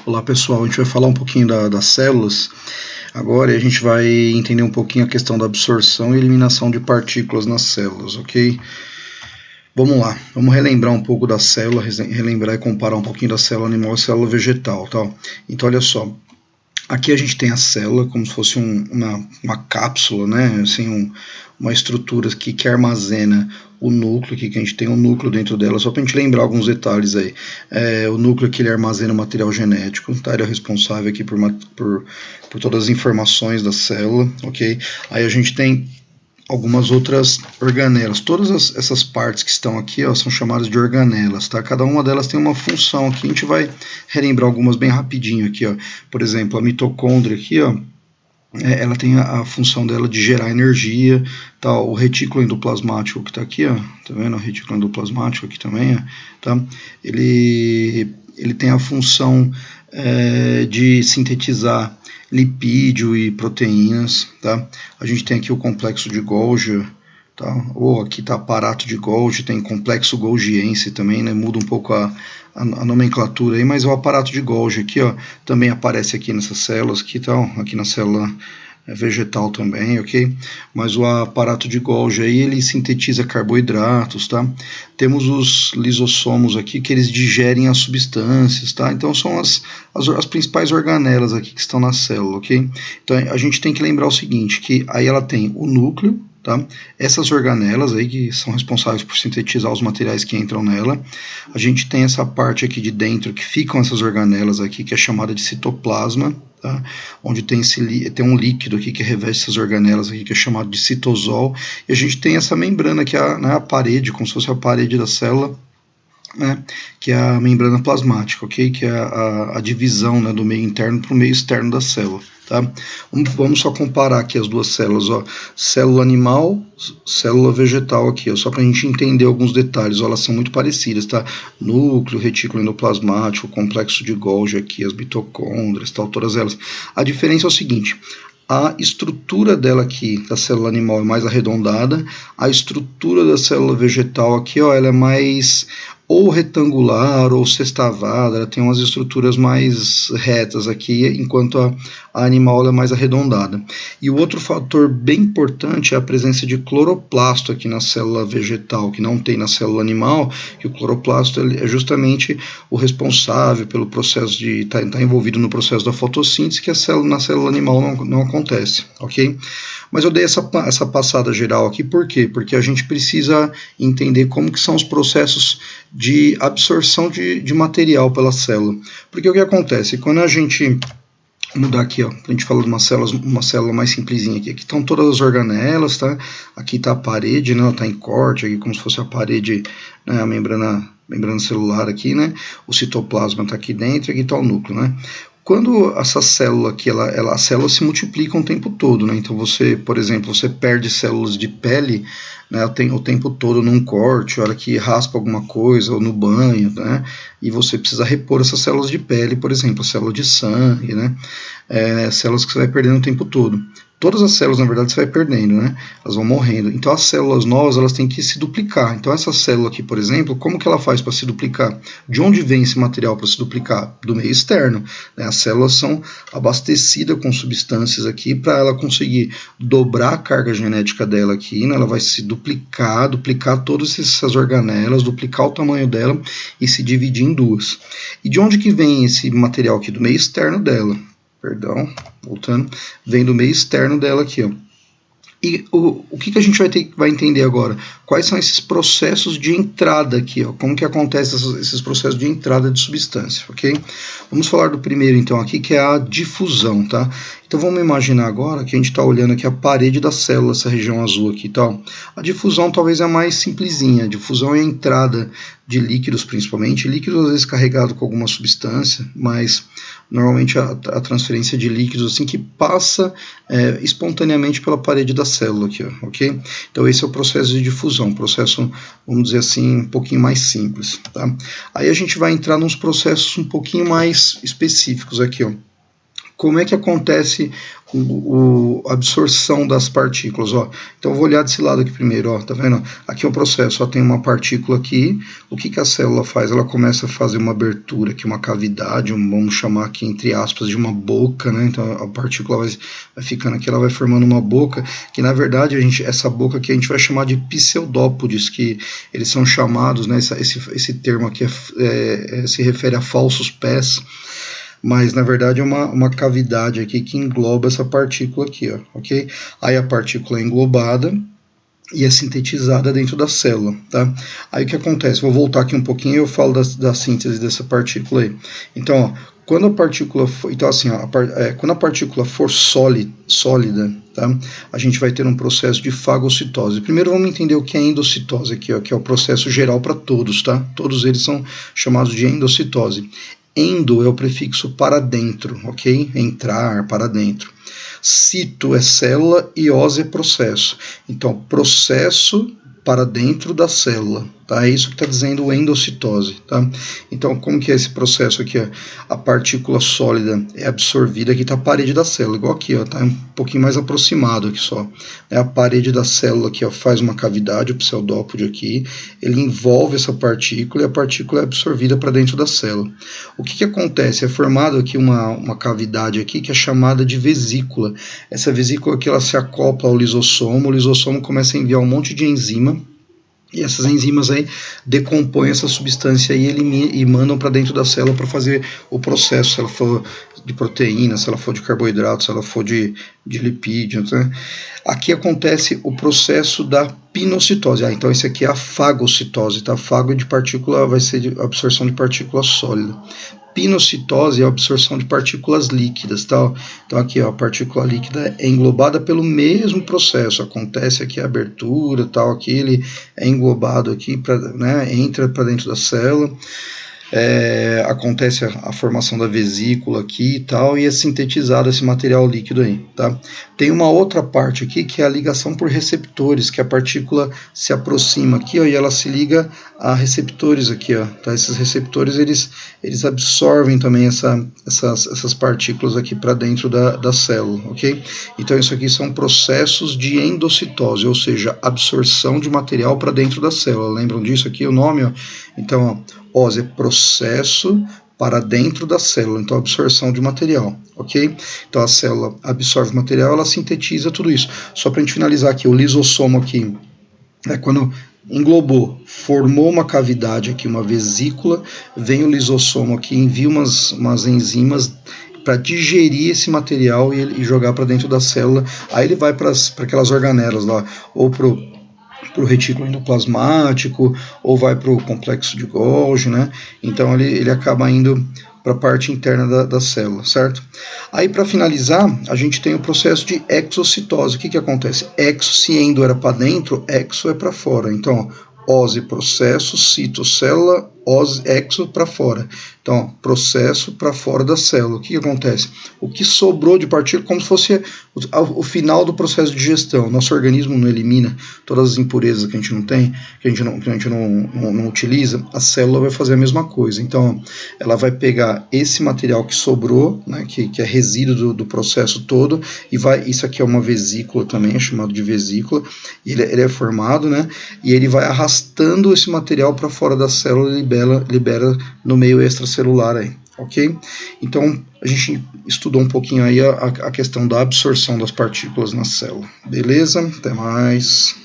Olá pessoal, a gente vai falar um pouquinho das células agora e a gente vai entender um pouquinho a questão da absorção e eliminação de partículas nas células, ok? Vamos lá, vamos relembrar um pouco da célula, relembrar e comparar um pouquinho da célula animal e célula vegetal, tá? Então olha só, aqui a gente tem a célula como se fosse uma cápsula, né? Assim, uma estrutura aqui que armazena o núcleo, aqui que a gente tem um núcleo dentro dela, só para a gente lembrar alguns detalhes aí. O núcleo aqui ele armazena o material genético, tá? Ele é responsável aqui por todas as informações da célula, ok? Aí a gente tem algumas outras organelas. Todas essas partes que estão aqui, ó, são chamadas de organelas, tá? Cada uma delas tem uma função aqui. A gente vai relembrar algumas bem rapidinho aqui, ó. Por exemplo, a mitocôndria aqui, ó, ela tem a função dela de gerar energia, tá? O retículo endoplasmático que está aqui, ó, tá vendo? O retículo endoplasmático aqui também, ó, tá? Ele tem a função de sintetizar lipídio e proteínas, tá? A gente tem aqui o complexo de Golgi, tá? Ou aqui está aparato de Golgi, tem complexo golgiense também, né? Muda um pouco a nomenclatura aí, mas o aparato de Golgi aqui, ó, também aparece aqui nessas células, aqui na célula vegetal também, ok? Mas o aparato de Golgi aí, ele sintetiza carboidratos, tá? Temos os lisossomos aqui, que eles digerem as substâncias, tá? Então são as principais organelas aqui que estão na célula, ok? Então a gente tem que lembrar o seguinte, que aí ela tem o núcleo, tá? Essas organelas aí que são responsáveis por sintetizar os materiais que entram nela. A gente tem essa parte aqui de dentro que ficam essas organelas aqui, que é chamada de citoplasma, tá? Onde tem um líquido aqui que reveste essas organelas aqui, que é chamado de citosol. E a gente tem essa membrana que é a parede, como se fosse a parede da célula, né, que é a membrana plasmática, ok? Que é a divisão, né, do meio interno para o meio externo da célula. Tá? Vamos só comparar aqui as duas células, ó. Célula animal, célula vegetal aqui, ó, só para a gente entender alguns detalhes, ó, elas são muito parecidas, tá? Núcleo, retículo endoplasmático, complexo de Golgi aqui, as mitocôndrias, tal, todas elas. A diferença é o seguinte: a estrutura dela aqui, da célula animal, é mais arredondada, a estrutura da célula vegetal aqui, ó, ela é mais ou retangular ou sextavada, ela tem umas estruturas mais retas aqui, enquanto a animal ela é mais arredondada. E o outro fator bem importante é a presença de cloroplasto aqui na célula vegetal, que não tem na célula animal, que o cloroplasto é justamente o responsável pelo processo de estar envolvido no processo da fotossíntese, que na célula animal não acontece, ok? Mas eu dei essa passada geral aqui, por quê? Porque a gente precisa entender como que são os processos de absorção de material pela célula. Porque o que acontece? Quando a gente mudar aqui, ó, a gente fala de uma célula mais simplesinha aqui. Aqui estão todas as organelas, tá? Aqui está a parede, né? Ela está em corte, aqui como se fosse a parede, né? A membrana celular aqui, né? O citoplasma está aqui dentro, aqui está o núcleo, né? Quando essa célula aqui, as células se multiplicam o tempo todo, né? Então você, por exemplo, você perde células de pele, né, o tempo todo num corte, a hora que raspa alguma coisa, ou no banho, né? E você precisa repor essas células de pele, por exemplo, a célula de sangue, né? Células que você vai perdendo o tempo todo. Todas as células, na verdade, você vai perdendo, né? Elas vão morrendo. Então, as células novas, elas têm que se duplicar. Então, essa célula aqui, por exemplo, como que ela faz para se duplicar? De onde vem esse material para se duplicar? Do meio externo, né? As células são abastecidas com substâncias aqui para ela conseguir dobrar a carga genética dela aqui, né? Ela vai se duplicar todas essas organelas, duplicar o tamanho dela e se dividir em duas. E de onde que vem esse material aqui? Do meio externo dela. Perdão, voltando, vem do meio externo dela aqui, ó. E o que a gente vai entender agora? Quais são esses processos de entrada aqui, ó? Como que acontecem esses processos de entrada de substância, ok? Vamos falar do primeiro, então, aqui, que é a difusão, tá? Então, vamos imaginar agora que a gente está olhando aqui a parede da célula, essa região azul aqui, tá? A difusão talvez é a mais simplesinha. A difusão é a entrada de líquidos, principalmente. Líquidos, às vezes, carregado com alguma substância, mas normalmente a transferência de líquidos, assim, que passa espontaneamente pela parede da célula aqui, ó, ok? Então, esse é o processo de difusão, processo, vamos dizer assim, um pouquinho mais simples, tá? Aí a gente vai entrar nos processos um pouquinho mais específicos aqui, ó. como é que acontece a absorção das partículas? Ó, então eu vou olhar desse lado aqui primeiro, ó, tá vendo? Aqui é o processo, ó, tem uma partícula aqui, o que a célula faz? Ela começa a fazer uma abertura aqui, uma cavidade, vamos chamar aqui entre aspas de uma boca, né? Então a partícula vai ficando aqui, ela vai formando uma boca, que na verdade essa boca aqui a gente vai chamar de pseudópodes, que eles são chamados, né? Esse termo aqui se refere a falsos pés, mas na verdade é uma cavidade aqui que engloba essa partícula aqui, ó, ok? Aí a partícula é englobada e é sintetizada dentro da célula, tá? Aí o que acontece? Vou voltar aqui um pouquinho e eu falo da síntese dessa partícula aí. Então, ó, quando a partícula for, então assim, ó, quando a partícula for sólida, tá? A gente vai ter um processo de fagocitose. Primeiro vamos entender o que é endocitose aqui, ó, que é o processo geral para todos, tá? Todos eles são chamados de endocitose. Endo é o prefixo para dentro, ok? Entrar, para dentro. Cito é célula e ose é processo. Então, processo para dentro da célula, tá? É isso que está dizendo endocitose, tá? Então, como que é esse processo aqui? Ó? A partícula sólida é absorvida, aqui está a parede da célula, igual aqui, ó, tá um pouquinho mais aproximado aqui só. A parede da célula aqui, ó, faz uma cavidade, o pseudópode aqui, ele envolve essa partícula e a partícula é absorvida para dentro da célula. O que acontece? É formado aqui uma cavidade aqui que é chamada de vesícula. Essa vesícula aqui, ela se acopla ao lisossomo, o lisossomo começa a enviar um monte de enzima, e essas enzimas aí decompõem essa substância e mandam para dentro da célula para fazer o processo, se ela for de proteína, se ela for de carboidrato, se ela for de lipídios, né? Aqui acontece o processo da pinocitose. Então esse aqui é a fagocitose, tá? Fago de partícula vai ser de absorção de partícula sólida. Pinocitose é a absorção de partículas líquidas, tá? Então aqui, ó, a partícula líquida é englobada pelo mesmo processo, acontece aqui a abertura, tal, aqui ele é englobado aqui, né, entra para dentro da célula, acontece a formação da vesícula aqui e tal, e é sintetizado esse material líquido aí, tá? Tem uma outra parte aqui que é a ligação por receptores, que a partícula se aproxima aqui, ó, e ela se liga a receptores aqui, ó, tá? Esses receptores, eles absorvem também essas partículas aqui para dentro da célula, ok? Então isso aqui são processos de endocitose, ou seja, absorção de material para dentro da célula. Lembram disso aqui, o nome, ó? Então, ó, OSE é processo para dentro da célula, então absorção de material, ok? Então a célula absorve o material, ela sintetiza tudo isso. Só para a gente finalizar aqui, o lisossomo aqui, quando englobou, formou uma cavidade aqui, uma vesícula, vem o lisossomo aqui, envia umas enzimas para digerir esse material e jogar para dentro da célula. Aí ele vai para aquelas organelas lá, ou para o retículo endoplasmático, ou vai para o complexo de Golgi, né? Então ele acaba indo para a parte interna da célula, certo? Aí, para finalizar, a gente tem o processo de exocitose. O que acontece? Exo, se endo era para dentro, exo é para fora. Então, ose, processo, cito, célula, ose, exo, para fora. Então, processo para fora da célula. O que acontece? O que sobrou de partícula, como se fosse o final do processo de digestão. Nosso organismo não elimina todas as impurezas que a gente não tem, que a gente não utiliza, a célula vai fazer a mesma coisa. Então, ela vai pegar esse material que sobrou, né, que é resíduo do processo todo, e isso aqui é uma vesícula também, é chamado de vesícula, e ele é formado, né, e ele vai arrastando esse material para fora da célula e libera no meio extracelular aí, ok? Então, a gente estudou um pouquinho aí a questão da absorção das partículas na célula. Beleza? Até mais!